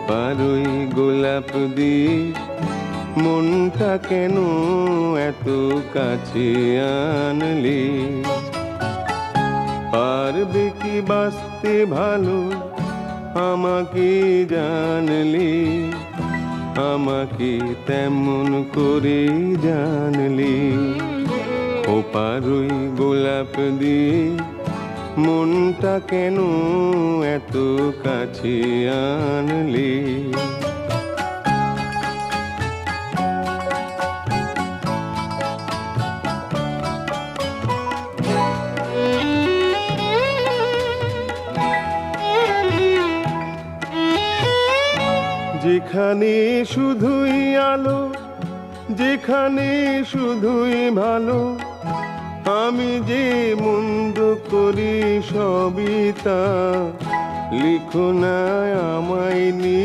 পারুই গোলাপ দিয়ে মনটা কেন এত কাছে আনলি? পারবে কি বাঁচতে ভালো আমাকে জানলি? আমাকে তেমন করে জানলি? ও পারুই গোলাপ দিয়ে মনটা কেন এত কাছে আনলি? যেখানে শুধুই আলো, যেখানে শুধুই ভালো, আমি যে মন্দ করি সবই তা লিখো না আমায় নিয়ে।